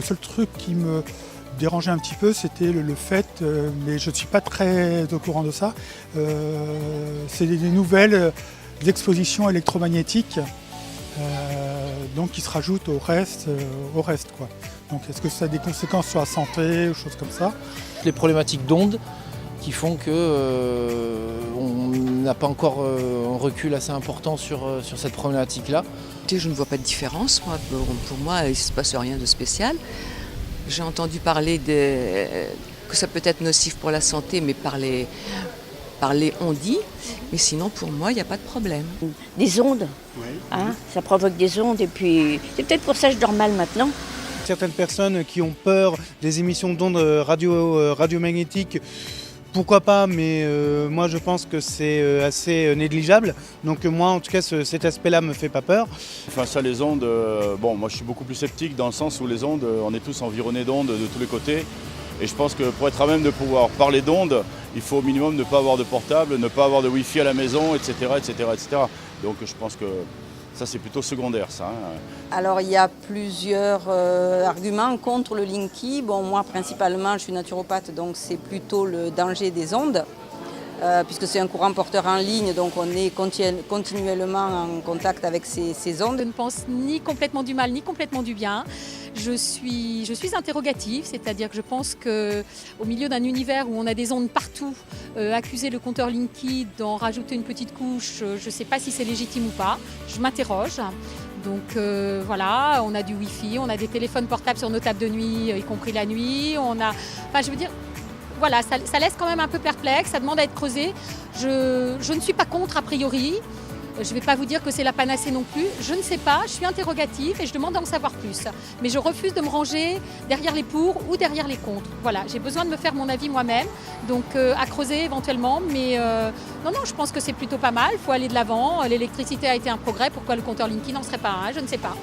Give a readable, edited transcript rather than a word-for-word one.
seul truc qui me dérangeait un petit peu, c'était le fait, mais je ne suis pas très au courant de ça, c'est des nouvelles expositions électromagnétiques donc qui se rajoutent au reste quoi. Donc est-ce que ça a des conséquences sur la santé ou choses comme ça? Les problématiques d'ondes qui font qu'on n'a pas encore un recul assez important sur cette problématique-là. Je ne vois pas de différence. Pour moi, il ne se passe rien de spécial. J'ai entendu parler que ça peut être nocif pour la santé, mais par les ondits. Mais sinon, pour moi, il n'y a pas de problème. Des ondes, hein, ça provoque des ondes et puis c'est peut-être pour ça que je dors mal maintenant. Certaines personnes qui ont peur des émissions d'ondes radiomagnétiques, pourquoi pas, mais moi je pense que c'est assez négligeable. Donc moi en tout cas cet aspect-là me fait pas peur. Enfin ça les ondes, moi je suis beaucoup plus sceptique dans le sens où les ondes, on est tous environnés d'ondes de tous les côtés. Et je pense que pour être à même de pouvoir parler d'ondes, il faut au minimum ne pas avoir de portable, ne pas avoir de wifi à la maison, etc. Donc je pense que ça c'est plutôt secondaire ça. Alors il y a plusieurs arguments contre le Linky. Bon, moi principalement je suis naturopathe, donc c'est plutôt le danger des ondes. Puisque c'est un courant porteur en ligne, donc on est continuellement en contact avec ces ondes. Je ne pense ni complètement du mal, ni complètement du bien. Je suis interrogative, c'est-à-dire que je pense qu'au milieu d'un univers où on a des ondes partout, accuser le compteur Linky d'en rajouter une petite couche, je ne sais pas si c'est légitime ou pas. Je m'interroge. Donc voilà, on a du Wi-Fi, on a des téléphones portables sur nos tables de nuit, y compris la nuit. Voilà, ça laisse quand même un peu perplexe, ça demande à être creusé. Je ne suis pas contre a priori. Je ne vais pas vous dire que c'est la panacée non plus. Je ne sais pas, je suis interrogative et je demande à en savoir plus. Mais je refuse de me ranger derrière les pour ou derrière les contre. Voilà, j'ai besoin de me faire mon avis moi-même, donc à creuser éventuellement. Mais non, je pense que c'est plutôt pas mal, il faut aller de l'avant. L'électricité a été un progrès, pourquoi le compteur Linky n'en serait pas un? Je ne sais pas.